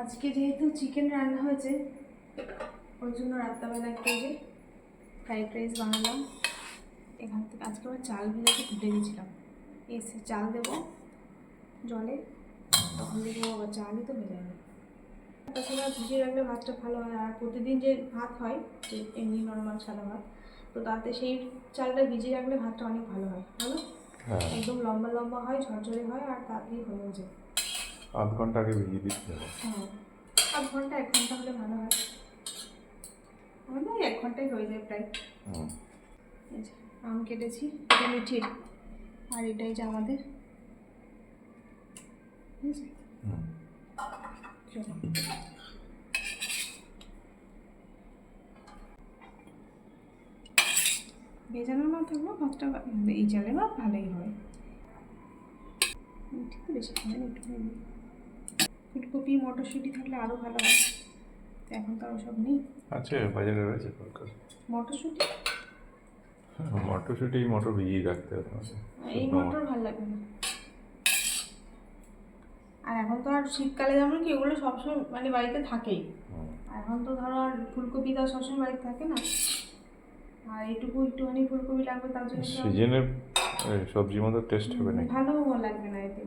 আজকে যেহেতু চিকেন রান্না হয়েছে ওই জন্য রাত্রেবেলা একটু যে ফ্রাইড রাইস বানালাম। এখান থেকে আজকে আবার চাল ভেজাতে তুলে দিয়েছিলাম, এসে চাল দেবো জলে, তখন দেখবো আবার চালই তো ভেজে যাবে। তাছাড়া ভিজিয়ে রাখলে ভাতটা ভালো হয়। আর প্রতিদিন যে ভাত হয়, যে এমনি নর্মাল সাদা ভাত, তো তাতে সেই চালটা ভিজিয়ে রাখলে ভাতটা অনেক ভালো হয়, ভালো একদম লম্বা লম্বা হয়, ঝরঝরে হয়, আর তাড়াতাড়ি হয়েও যায়। আধ ঘন্টা আগে ভিজিয়ে দিতে হবে। হ্যাঁ, আধ ঘন্টা 1 ঘন্টা হলে ভালো হয়। আমাদের 1 ঘন্টায় হয়ে যায় প্রায়। এই যে আম কেটেছি, এটা মিঠির, আর এটাই যে আমাদের। চলো ভেজানো না থাকলেও ভাতটা এই চালে ভাত ভালোই হয়। ঠিক বেশি খাবেন একটু, ফুলকপি মটরশুঁটি থাকলে আরও ভালো হয়, এখন তো ওসব নেই। আছে বাজারে রয়েছে মটরশুঁটি, মটরশুঁটি মটর ভিজিয়ে রাখতে হবে। এই মটর ভালো লাগবে না। আর এখন তো আর শীতকালে যেমন কি ওগুলো সবসময় মানে বাড়িতে থাকেই, এখন তো ধরো আর ফুলকপি তো সবসময় বাড়িতে থাকে না, আর একটুখানি ফুলকপি লাগবে, তার জন্য সিজনের সবজির মতো টেস্ট হবে না, ভালো লাগবে না এতে।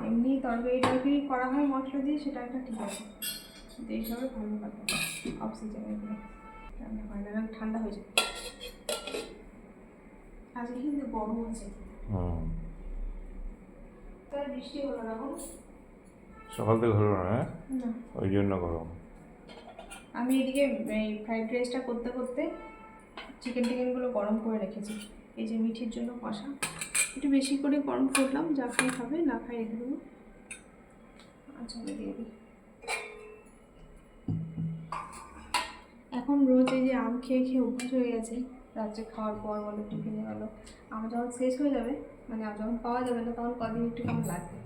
এমনি তরকারি করা হয় মশলা দিয়ে, সেটা একটা ঠিক আছে, কিন্তু এইসবে ভালো লাগবে না। অফ সিজনে রান্না হয় না, ঠান্ডা হয়ে যায়। আজকে কিন্তু গরম আছে, তাই বৃষ্টি হলো না এখন, সকাল থেকে হলো না, ওই জন্য গরম। আমি এদিকে এই ফ্রাইড রাইসটা করতে করতে চিকেনগুলো গরম করে রেখেছি। এই যে মিঠির জন্য কষা একটু বেশি করে গরম করলাম, যা খাই খাবে, না খাই রেখে দেবো। আচ্ছা দিয়ে দিই। এখন রোজ এই যে আম খেয়ে খেয়ে অভ্যাস হয়ে গেছে, রাত্রে খাওয়ার পর বলো টিফিনে বলো, আম যখন শেষ হয়ে যাবে, মানে যখন পাওয়া যাবে না, তখন কদিন একটু কেমন লাগবে,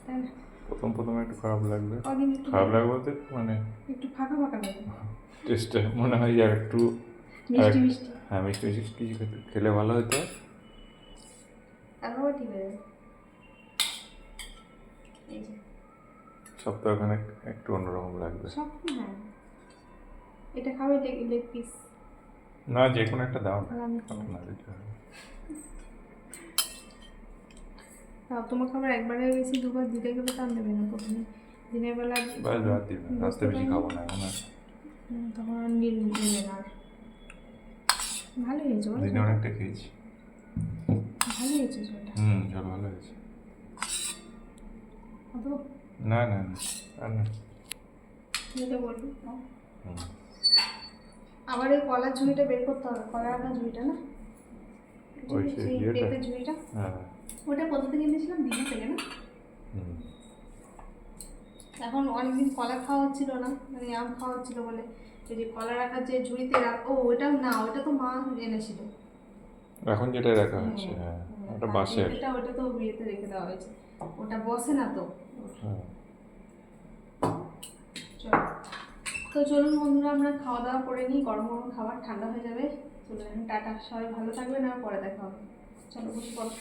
তাই না? প্রথম একটু খারাপ লাগবে, খারাপ লাগবে বলতে মানে একটু ফাঁকা ফাঁকা লাগবে, টেস্টটা মনে হয় আর একটু মিষ্টি মিষ্টি। হ্যাঁ, মিষ্টি মিষ্টি কিছু খেলে ভালো হতো, তারপর ঠিক হয়ে যাবে। এই যে সপ্তাহখানে একটু অন্যরকম লাগবে। হ্যাঁ, এটা খাবে লেগ পিস না, যে কোনো একটা দাও না, দিতে হবে। তোমাকে আবার একবারে বেশি দুবার দিতে গেলে তো দেবে না, প্রথমে দিনের বেলা রাত দিবে, রাতে বেশি খাবো না এখন, তখন আর নেবে না। ভালো হয়েছে, দিনে অনেকটা খেয়েছি, ভালো হয়েছে ঝোলটা। ঝোল ভালো হয়েছে। না না আর না, যেটা বলবো আবার এই কলার ঝুড়িটা বের করতে হবে, কলার রাখা ঝুড়িটা না, ওই পেঁপের ঝুড়িটা, ওটা কোথা থেকে এনেছিলাম, দীঘা থেকে না? এখন অনেকদিন কলা খাওয়া হচ্ছিল না, মানে আম খাওয়া হচ্ছিল বলে যদি কলা রাখার যে ঝুড়িতে ওটা না, ওটা তো মা এনেছিল, এখন যেটা রাখা হচ্ছে ওটা বাঁশের, ওটা তো বিয়েতে রেখে দেওয়া হয়েছে, ওটা বসে না তো। তো চলুন বন্ধুরা, আমরা খাওয়া দাওয়া করে নিই, গরম গরম খাবার, ঠান্ডা হয়ে যাবে। চলুন এখন টাটা, সবাই ভালো থাকবেন, আর পরে দেখা হবে। চলো বসে পড়ো।